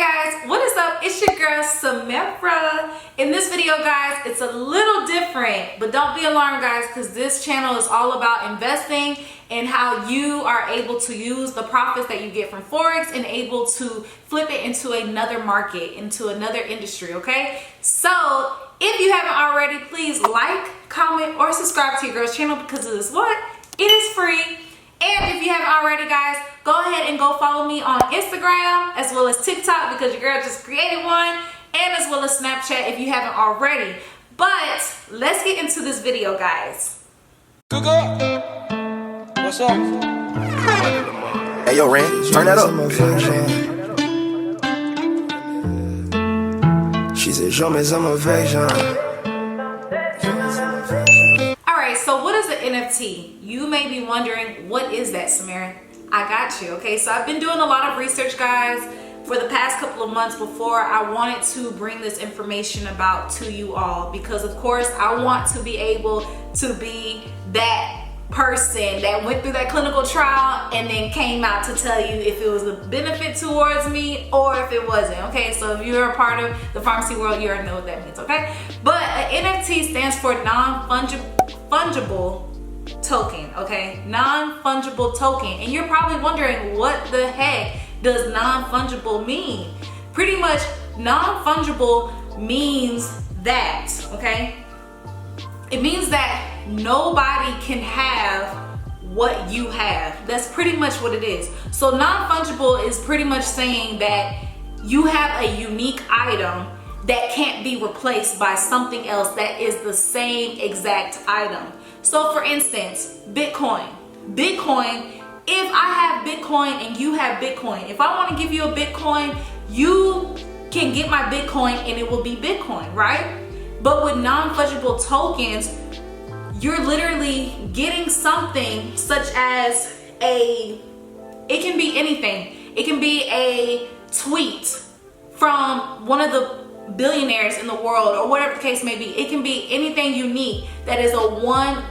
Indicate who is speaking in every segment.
Speaker 1: guys, what is up? It's your girl Samara. In this video, guys, it's a little different, but don't be alarmed, guys, because this channel is all about investing and how you are able to use the profits that you get from Forex and able to flip it into another market, into another industry, okay? So if you haven't already, please like, comment, or subscribe to your girl's channel because it is what? It is free. And if you haven't already, guys, go ahead and go follow me on Instagram as well as TikTok because your girl just created one, and as well as Snapchat if you haven't already. But let's get into this video, guys.
Speaker 2: What's up?
Speaker 3: Hey, yo, Ren, turn that up. She said, show me some affection.
Speaker 1: So what is an NFT? You may be wondering, what is that, Samara? I got you. Okay, so I've been doing a lot of research, guys, for the past couple of months before I wanted to bring this information about to you all, because of course I want to be able to be that person that went through that clinical trial and then came out to tell you if it was a benefit towards me or if it wasn't. Okay, so if you're a part of the pharmacy world, you already know what that means. Okay, but an NFT stands for non-fungible token. Okay, non-fungible token. And you're probably wondering, what the heck does non-fungible mean? Pretty much non-fungible means that, okay, it means that nobody can have what you have. That's pretty much what it is. So non-fungible is pretty much saying that you have a unique item that can't be replaced by something else that is the same exact item. So for instance, Bitcoin. If I have Bitcoin and you have Bitcoin, if I want to give you a Bitcoin, you can get my Bitcoin and it will be Bitcoin, right? But with non-fungible tokens, you're literally getting something such as it can be anything. It can be a tweet from one of the billionaires in the world or whatever the case may be. It can be anything unique that is a one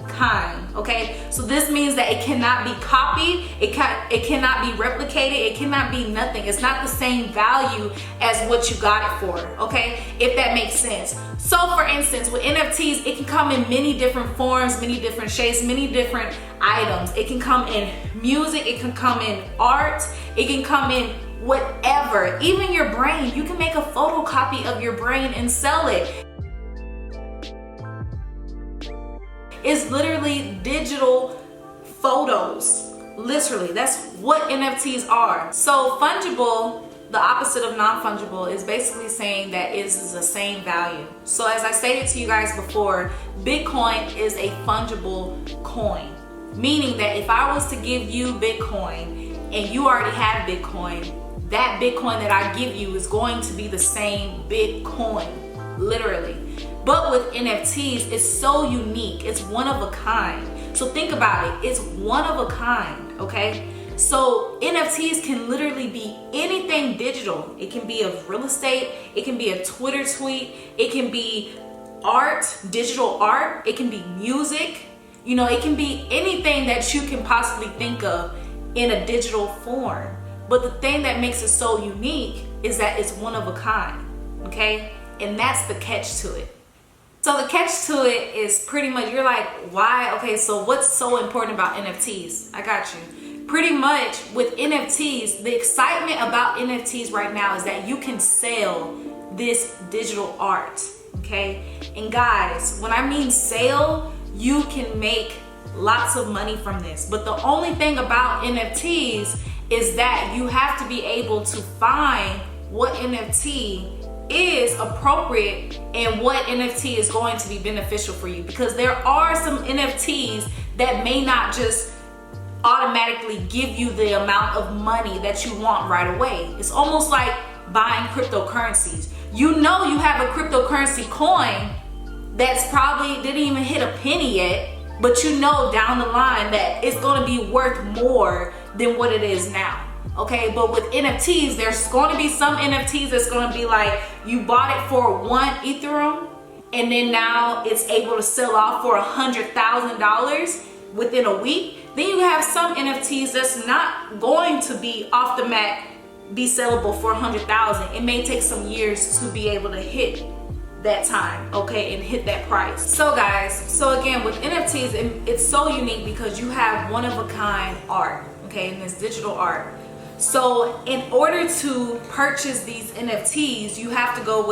Speaker 1: kind, okay? So this means that it cannot be copied, it cannot be replicated, it cannot be nothing. It's not the same value as what you got it for, okay? If that makes sense. So for instance, with NFTs, it can come in many different forms, many different shapes, many different items. It can come in music, it can come in art, it can come in whatever. Even your brain, you can make a photocopy of your brain and sell it. It's literally digital photos. Literally, that's what NFTs are. So fungible, the opposite of non-fungible, is basically saying that it is the same value. So as I stated to you guys before, Bitcoin is a fungible coin, meaning that if I was to give you Bitcoin and you already have Bitcoin, that Bitcoin that I give you is going to be the same Bitcoin, literally. But with NFTs, it's so unique. It's one of a kind. So think about it. It's one of a kind, okay? So NFTs can literally be anything digital. It can be of real estate. It can be a Twitter tweet. It can be art, digital art. It can be music. You know, it can be anything that you can possibly think of in a digital form. But the thing that makes it so unique is that it's one of a kind, okay? And that's the catch to it. So the catch to it is pretty much, you're like, why? Okay, so what's so important about NFTs? I got you. Pretty much with NFTs, the excitement about NFTs right now is that you can sell this digital art, okay? And guys, when I mean sale, you can make lots of money from this. But the only thing about NFTs is that you have to be able to find what NFT is appropriate and what NFT is going to be beneficial for you, because there are some NFTs that may not just automatically give you the amount of money that you want right away. It's almost like buying cryptocurrencies. You know you have a cryptocurrency coin that's probably didn't even hit a penny yet, but you know down the line that it's going to be worth more than what it is now. Okay, but with NFTs, there's going to be some NFTs that's going to be like, you bought it for $1 Ethereum and then now it's able to sell off for $100,000 within a week. Then you have some NFTs that's not going to be off the mat be sellable for 100,000. It may take some years to be able to hit that time, okay, and hit that price. So guys, so again, with NFTs, it's so unique because you have one of a kind art, okay, and it's digital art. So in order to purchase these NFTs, you have to go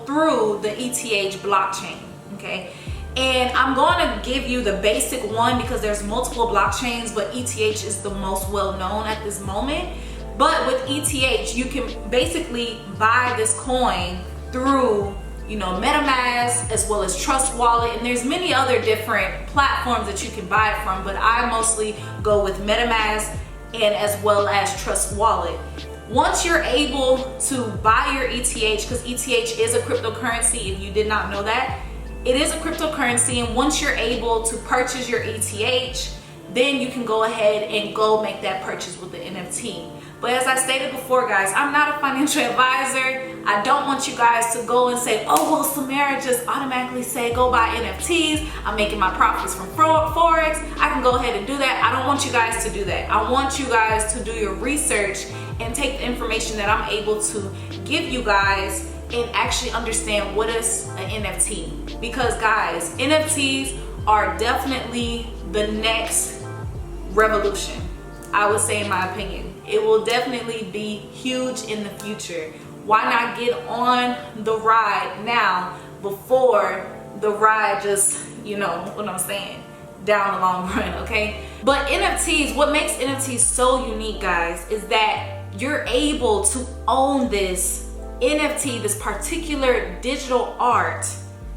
Speaker 1: through the ETH blockchain, okay? And I'm going to give you the basic one because there's multiple blockchains, but ETH is the most well known at this moment. But with ETH, you can basically buy this coin through, you know, MetaMask as well as Trust Wallet, and there's many other different platforms that you can buy it from, but I mostly go with MetaMask and as well as Trust Wallet. Once you're able to buy your ETH, because ETH is a cryptocurrency, if you did not know that, it is a cryptocurrency, and once you're able to purchase your ETH, then you can go ahead and go make that purchase with the NFT. But as I stated before, guys, I'm not a financial advisor. I don't want you guys to go and say, oh, well, Samara just automatically say go buy NFTs. I'm making my profits from Forex. I can go ahead and do that. I don't want you guys to do that. I want you guys to do your research and take the information that I'm able to give you guys and actually understand what is an NFT. Because guys, NFTs are definitely the next revolution, I would say, in my opinion. It will definitely be huge in the future. Why not get on the ride now before the ride just, you know what I'm saying, down the long run, okay? But NFTs, what makes NFTs so unique, guys, is that you're able to own this NFT, this particular digital art,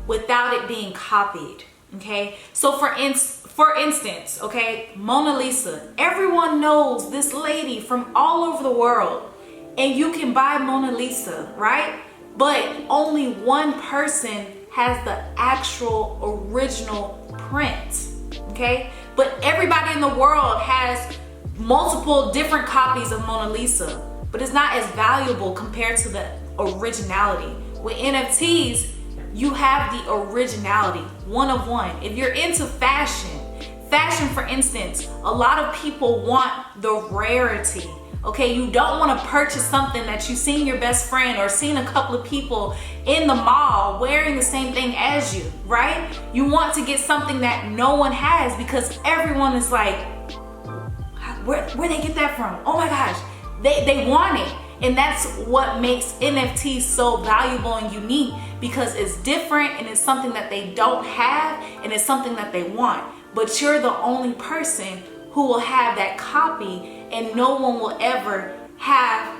Speaker 1: without it being copied, okay? So for instance, okay, Mona Lisa, everyone knows this lady from all over the world, and you can buy Mona Lisa, right? But only one person has the actual original print, okay? But everybody in the world has multiple different copies of Mona Lisa, but it's not as valuable compared to the originality. With NFTs, you have the originality, one of one. If you're into fashion, for instance, a lot of people want the rarity, okay? You don't want to purchase something that you've seen your best friend or seen a couple of people in the mall wearing the same thing as you, right? You want to get something that no one has because everyone is like, where they get that from? Oh my gosh, they want it. And that's what makes NFTs so valuable and unique, because it's different and it's something that they don't have and it's something that they want. But you're the only person who will have that copy, and no one will ever have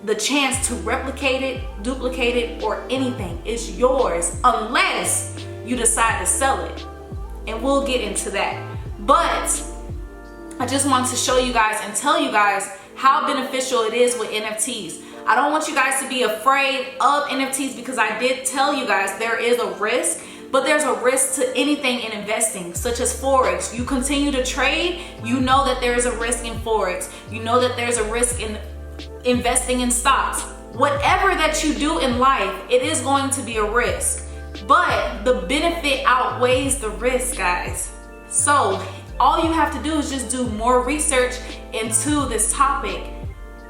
Speaker 1: the chance to replicate it, duplicate it, or anything. It's yours unless you decide to sell it. And we'll get into that. But I just want to show you guys and tell you guys how beneficial it is with NFTs. I don't want you guys to be afraid of NFTs because I did tell you guys there is a risk, but there's a risk to anything in investing, such as Forex. You continue to trade, you know that there is a risk in Forex. You know that there's a risk in investing in stocks. Whatever that you do in life, it is going to be a risk, but the benefit outweighs the risk, guys. So all you have to do is just do more research into this topic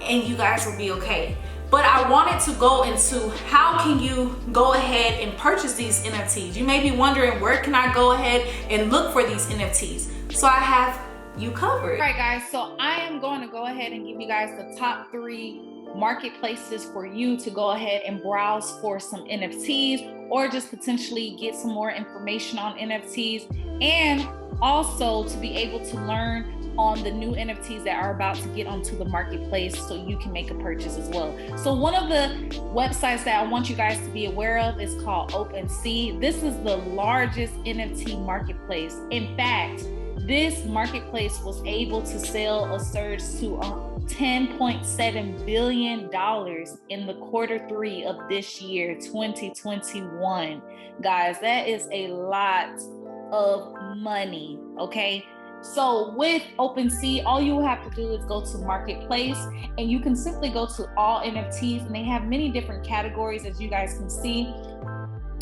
Speaker 1: and you guys will be okay. But I wanted to go into how can you go ahead and purchase these NFTs. You may be wondering, where can I go ahead and look for these NFTs? So I have you covered. All right, guys, so I am going to go ahead and give you guys the top 3 marketplaces for you to go ahead and browse for some NFTs, or just potentially get some more information on NFTs, and also to be able to learn on the new NFTs that are about to get onto the marketplace so you can make a purchase as well. So one of the websites that I want you guys to be aware of is called OpenSea. This is the largest NFT marketplace. In fact, this marketplace was able to sell a surge to $10.7 billion in the Q3 of this year, 2021. Guys, that is a lot of money, okay? So with OpenSea, all you have to do is go to Marketplace, and you can simply go to all NFTs, and they have many different categories, as you guys can see,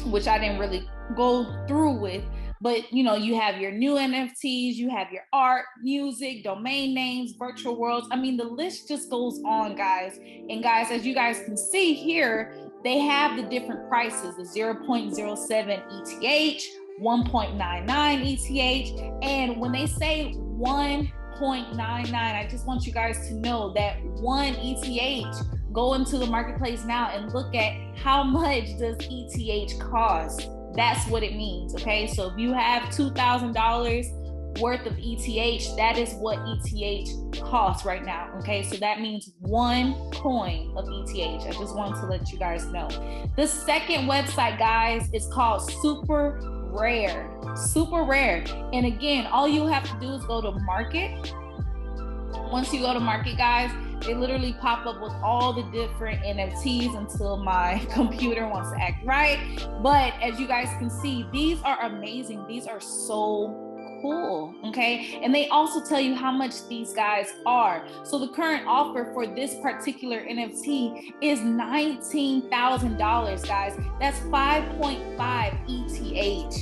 Speaker 1: which I didn't really go through with. But you have your new NFTs, you have your art, music, domain names, virtual worlds. I mean, the list just goes on, guys. And guys, as you guys can see here, they have the different prices, the 0.07 ETH, 1.99 ETH. And when they say 1.99, I just want you guys to know that 1 ETH, go into the marketplace now and look at how much does ETH cost. That's what it means, okay? So if you have $2,000 worth of ETH, that is what ETH costs right now, okay? So that means 1 coin of ETH. I just wanted to let you guys know. The second website, guys, is called Super Rare. Super Rare. And again, all you have to do is go to market. Once you go to market, guys, they literally pop up with all the different NFTs until my computer wants to act right. But as you guys can see, these are amazing. These are so cool, okay? And they also tell you how much these guys are. So the current offer for this particular NFT is $19,000, guys. That's 5.5 ETH.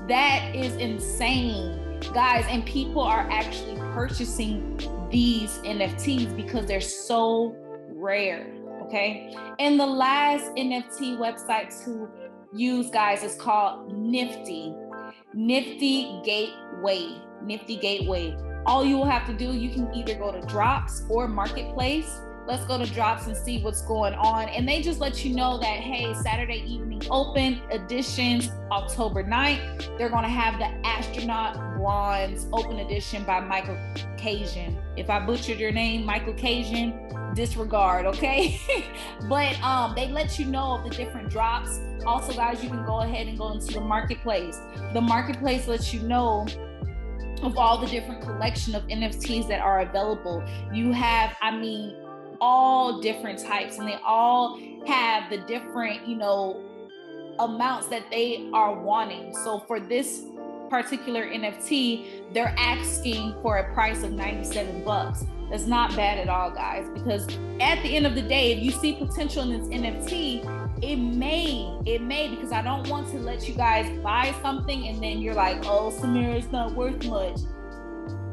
Speaker 1: That is insane, guys. And people are actually purchasing these NFTs because they're so rare, okay? And the last NFT website to use, guys, is called Nifty Gateway. Nifty Gateway. All you will have to do, you can either go to Drops or Marketplace. Let's go to Drops and see what's going on. And they just let you know that, hey, Saturday evening open editions, October 9th. They're going to have the Astronaut Bronze Open Edition by Michael Cajun. If I butchered your name, Michael Cajun, disregard, okay? But they let you know of the different drops. Also, guys, you can go ahead and go into the marketplace. The marketplace lets you know of all the different collection of NFTs that are available. You have, all different types, and they all have the different, amounts that they are wanting. So for this particular NFT, they're asking for a price of $97. That's not bad at all, guys, because at the end of the day, if you see potential in this NFT, it may, because I don't want to let you guys buy something and then you're like, oh, Samira, it's not worth much.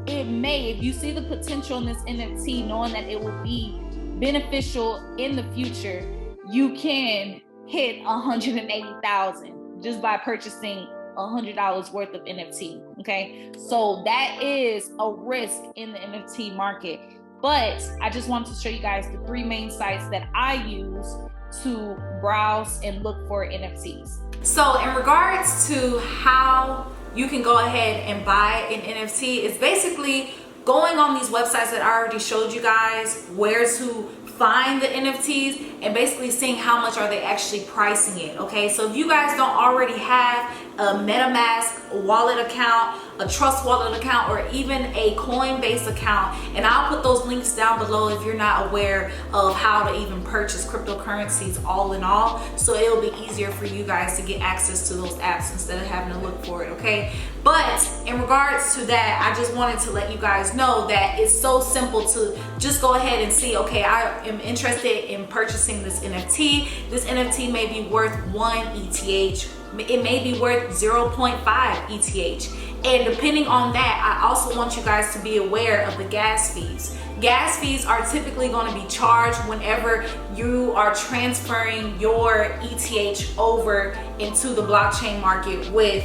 Speaker 1: It may, if you see the potential in this NFT, knowing that it will be beneficial in the future, you can hit 180,000 just by purchasing $100 worth of NFT. Okay, so that is a risk in the NFT market. But I just wanted to show you guys the 3 main sites that I use to browse and look for NFTs. So in regards to how you can go ahead and buy an NFT, it's basically going on these websites that I already showed you guys where to find the NFTs and basically seeing how much are they actually pricing it. Okay, so if you guys don't already have a MetaMask wallet account, a Trust Wallet account, or even a Coinbase account, and I'll put those links down below if you're not aware of how to even purchase cryptocurrencies all in all, so it'll be easier for you guys to get access to those apps instead of having to look for it, okay? But in regards to that, I just wanted to let you guys know that it's so simple to just go ahead and see, okay, I am interested in purchasing this NFT. This NFT may be worth 1 ETH. It may be worth 0.5 ETH. And depending on that, I also want you guys to be aware of the gas fees. Gas fees are typically going to be charged whenever you are transferring your ETH over into the blockchain market with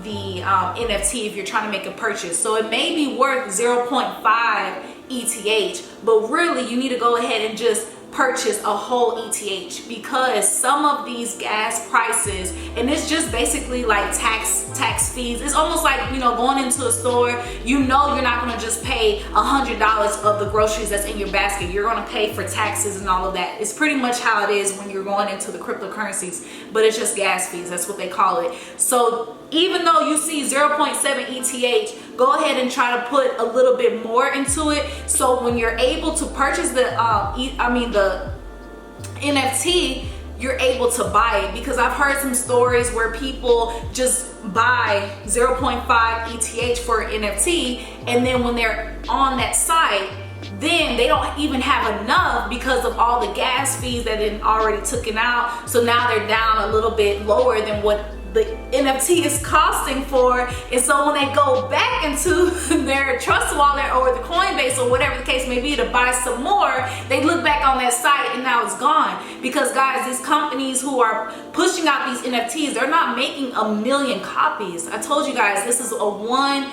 Speaker 1: the NFT if you're trying to make a purchase. So it may be worth 0.5 ETH, but really you need to go ahead and just purchase a whole ETH, because some of these gas prices, and it's just basically like tax fees. It's almost like, going into a store, you're not going to just pay $100 of the groceries that's in your basket. You're going to pay for taxes and all of that. It's pretty much how it is when you're going into the cryptocurrencies, but it's just gas fees. That's what they call it. So even though you see 0.7 ETH, go ahead and try to put a little bit more into it. So when you're able to purchase the NFT, you're able to buy it, because I've heard some stories where people just buy 0.5 ETH for an NFT, and then when they're on that site, then they don't even have enough because of all the gas fees that they already taken out. So now they're down a little bit lower than what the NFT is costing for. And so when they go back into their trust wallet or the Coinbase or whatever the case may be to buy some more, they look back on that site and now it's gone. Because guys, these companies who are pushing out these NFTs, they're not making 1 million copies. I told you guys, this is a one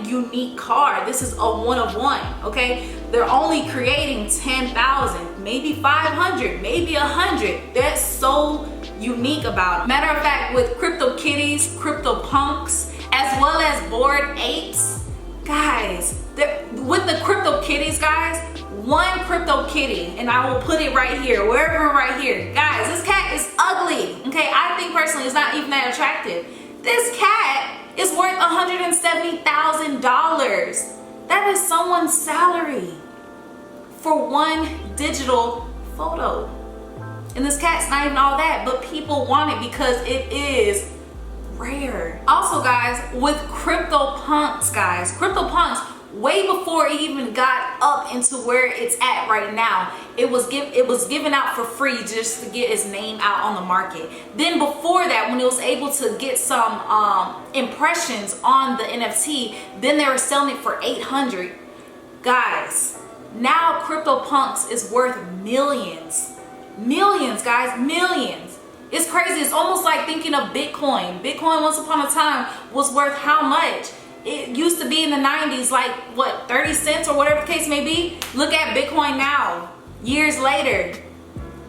Speaker 1: unique card. This is a one of one, okay? They're only creating 10,000, maybe 500, maybe 100. That's so unique about it. Matter of fact, with crypto kitties, crypto punks, as well as Bored Apes, guys, with the crypto kitties, guys, one crypto kitty, and I will put it right here, wherever right here. Guys, this cat is ugly, okay? I think personally it's not even that attractive. This cat is worth $170,000. That is someone's salary for one digital photo. And this cat's not even all that, but people want it because it is rare. Also guys, with CryptoPunks, guys, CryptoPunks, way before it even got up into where it's at right now, it was given out for free just to get its name out on the market. Then before that, when it was able to get some impressions on the NFT, then they were selling it for 800. Guys, now CryptoPunks is worth millions. Millions, guys, millions. It's crazy. It's almost like thinking of Bitcoin. Bitcoin once upon a time was worth how much? It used to be in the 90s, like what, 30 cents or whatever the case may be. Look at Bitcoin now, years later.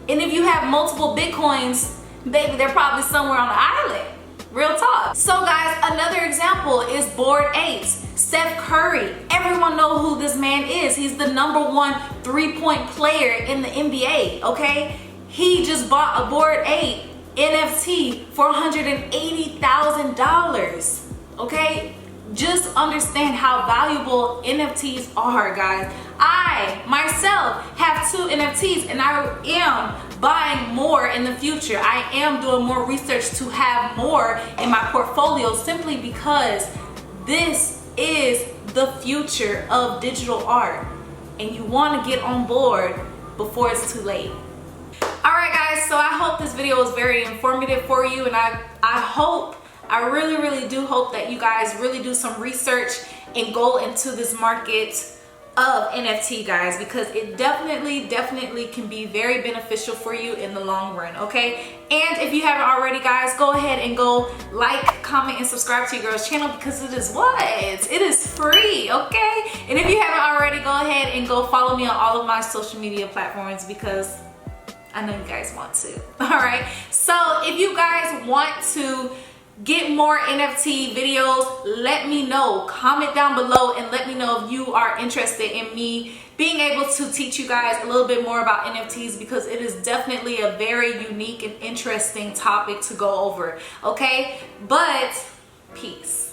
Speaker 1: And if you have multiple Bitcoins, baby, they're probably somewhere on the island. Real talk. So guys, another example is Bored Apes. Steph Curry. Everyone knows who this man is. He's the #1 3-point player in the NBA, okay? He just bought a Bored Ape NFT for $180,000, okay? Just understand how valuable NFTs are, guys. I myself have 2 NFTs and I am buying more in the future. I am doing more research to have more in my portfolio simply because this is the future of digital art and you want to get on board before it's too late. Alright guys, so I hope this video was very informative for you, and I really do hope that you guys really do some research and go into this market of NFT, guys, because it definitely can be very beneficial for you in the long run, okay? And if you haven't already, guys, go ahead and go like, comment, and subscribe to your girl's channel because it is what? It is free, okay? And if you haven't already, go ahead and go follow me on all of my social media platforms because I know you guys want to. All right, so if you guys want to get more NFT videos, let me know. Comment down below and let me know if you are interested in me being able to teach you guys a little bit more about NFTs because it is definitely a very unique and interesting topic to go over, okay? But peace.